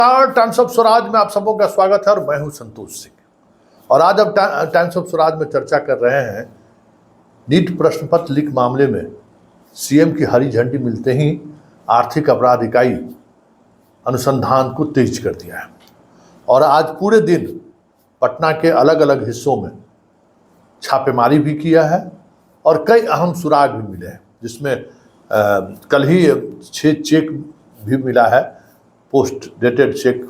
Times of Swaraj में आप सबों का स्वागत है और मैं हूं संतोष सिंह। और आज अब टाइम्स ऑफ स्वराज में चर्चा कर रहे हैं नीट प्रश्न पत्र लीक मामले में सीएम की हरी झंडी मिलते ही आर्थिक अपराध इकाई अनुसंधान को तेज कर दिया है। और आज पूरे दिन पटना के अलग अलग हिस्सों में छापेमारी भी किया है और कई अहम सुराग भी मिले हैं, जिसमें कल ही 6 चेक भी मिला है, पोस्ट डेटेड चेक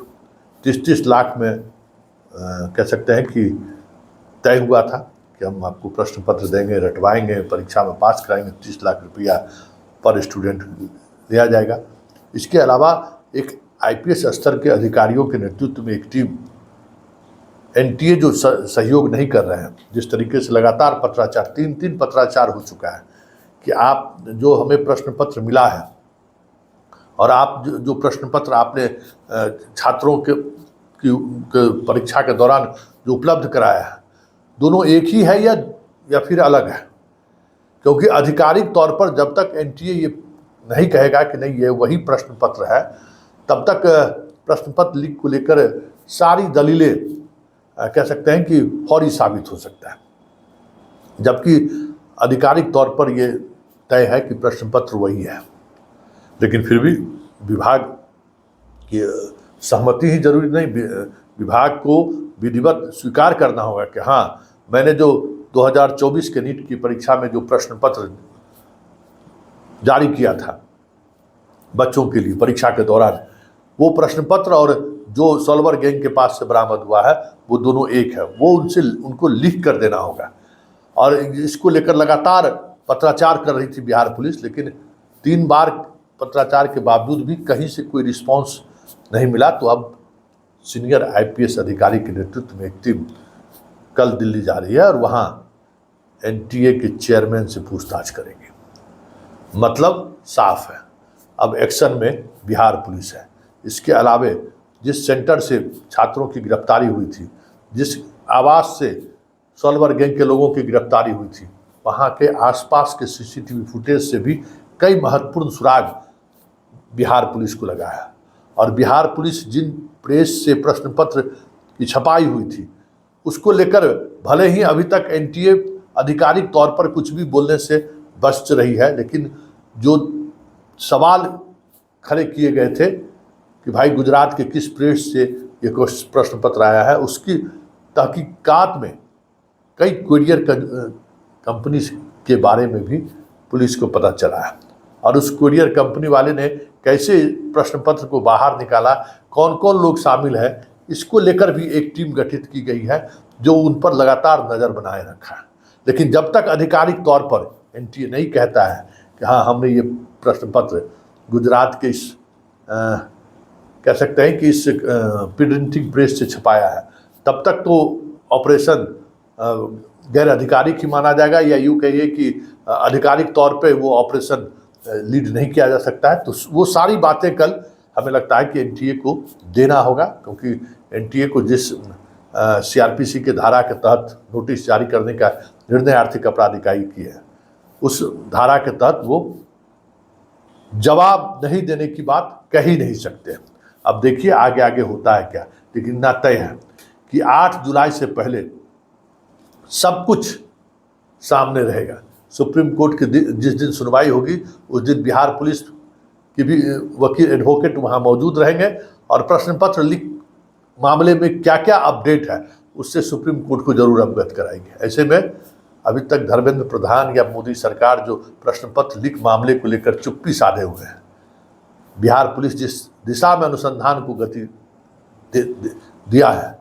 30 लाख में कह सकते हैं कि तय हुआ था कि हम आपको प्रश्न पत्र देंगे, रटवाएंगे, परीक्षा में पास कराएंगे, 30 लाख रुपया पर स्टूडेंट दिया जाएगा। इसके अलावा एक आईपीएस स्तर के अधिकारियों के नेतृत्व में एक टीम एनटीए जो सहयोग नहीं कर रहे हैं, जिस तरीके से लगातार पत्राचार 3 पत्राचार हो चुका है कि आप जो हमें प्रश्न पत्र मिला है और आप जो प्रश्न पत्र आपने छात्रों के परीक्षा के दौरान जो उपलब्ध कराया है, दोनों एक ही है या फिर अलग है। क्योंकि आधिकारिक तौर पर जब तक एनटीए ये नहीं कहेगा कि नहीं ये वही प्रश्न पत्र है, तब तक प्रश्न पत्र लीक को लेकर सारी दलीलें कह सकते हैं कि फौरी साबित हो सकता है, जबकि आधिकारिक तौर पर ये तय है कि प्रश्न पत्र वही है। लेकिन फिर भी विभाग की सहमति ही जरूरी नहीं, विभाग को विधिवत स्वीकार करना होगा कि हाँ, मैंने जो 2024 के नीट की परीक्षा में जो प्रश्न पत्र जारी किया था बच्चों के लिए परीक्षा के दौरान, वो प्रश्न पत्र और जो सॉल्वर गैंग के पास से बरामद हुआ है वो दोनों एक है। वो उनको लिख कर देना होगा। और इसको लेकर लगातार पत्राचार कर रही थी बिहार पुलिस, लेकिन 3 बार पत्राचार के बावजूद भी कहीं से कोई रिस्पांस नहीं मिला। तो अब सीनियर आईपीएस अधिकारी के नेतृत्व में एक टीम कल दिल्ली जा रही है और वहाँ एनटीए के चेयरमैन से पूछताछ करेंगे। मतलब साफ है, अब एक्शन में बिहार पुलिस है। इसके अलावे जिस सेंटर से छात्रों की गिरफ्तारी हुई थी, जिस आवास से सॉल्वर गैंग के लोगों की गिरफ्तारी हुई थी, वहाँ के आसपास के सीसीटीवी फुटेज से भी कई महत्वपूर्ण सुराग बिहार पुलिस को लगा है। और बिहार पुलिस जिन प्रेस से प्रश्न पत्र की छपाई हुई थी उसको लेकर भले ही अभी तक एनटीए आधिकारिक तौर पर कुछ भी बोलने से बच रही है, लेकिन जो सवाल खड़े किए गए थे कि भाई गुजरात के किस प्रेस से ये प्रश्न पत्र आया है, उसकी तहकीकात में कई कुरियर कंपनी के बारे में भी पुलिस को पता चला है। और उस कुरियर कंपनी वाले ने कैसे प्रश्न पत्र को बाहर निकाला, कौन कौन लोग शामिल है, इसको लेकर भी एक टीम गठित की गई है जो उन पर लगातार नज़र बनाए रखा है। लेकिन जब तक आधिकारिक तौर पर एनटीए नहीं कहता है कि हाँ, हमने ये प्रश्न पत्र गुजरात के इस कह सकते हैं कि इस प्रिंटिंग प्रेस से छपाया है, तब तक तो ऑपरेशन गैर आधिकारिक ही माना जाएगा, या यूँ कहिए कि आधिकारिक तौर पे वो ऑपरेशन लीड नहीं किया जा सकता है। तो वो सारी बातें कल हमें लगता है कि एनटीए को देना होगा, क्योंकि एनटीए को जिस सीआरपीसी के धारा के तहत नोटिस जारी करने का निर्णय आर्थिक अपराध इकाई की है, उस धारा के तहत वो जवाब नहीं देने की बात कह ही नहीं सकते। अब देखिए आगे आगे होता है क्या, लेकिन इतना तय है कि 8 जुलाई से पहले सब कुछ सामने रहेगा। सुप्रीम कोर्ट की जिस दिन सुनवाई होगी उस दिन बिहार पुलिस की भी वकील एडवोकेट वहाँ मौजूद रहेंगे और प्रश्न पत्र लीक मामले में क्या क्या अपडेट है उससे सुप्रीम कोर्ट को जरूर अवगत कराएंगे। ऐसे में अभी तक धर्मेंद्र प्रधान या मोदी सरकार जो प्रश्न पत्र लीक मामले को लेकर चुप्पी साधे हुए हैं, बिहार पुलिस जिस दिशा में अनुसंधान को गति दिया है,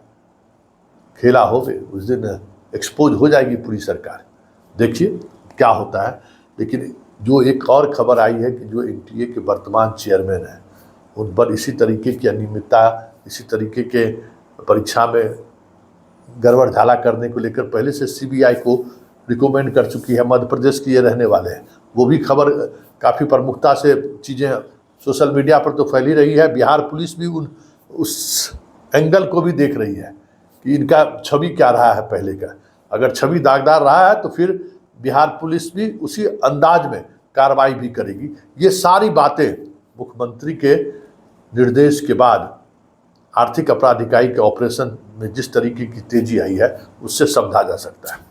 खेला हो गए, उस दिन एक्सपोज हो जाएगी पूरी सरकार। देखिए क्या होता है। लेकिन जो एक और खबर आई है कि जो एनटीए के वर्तमान चेयरमैन हैं उन पर इसी तरीके की अनियमितता, इसी तरीके के परीक्षा में गड़बड़ झाला करने को लेकर पहले से सीबीआई को रिकमेंड कर चुकी है। मध्य प्रदेश के ये रहने वाले हैं, वो भी खबर काफ़ी प्रमुखता से चीज़ें सोशल मीडिया पर तो फैली रही है। बिहार पुलिस भी उस एंगल को भी देख रही है कि इनका छवि क्या रहा है पहले का। अगर छवि दागदार रहा है तो फिर बिहार पुलिस भी उसी अंदाज में कार्रवाई भी करेगी। ये सारी बातें मुख्यमंत्री के निर्देश के बाद आर्थिक अपराध इकाई के ऑपरेशन में जिस तरीके की तेजी आई है उससे समझा जा सकता है।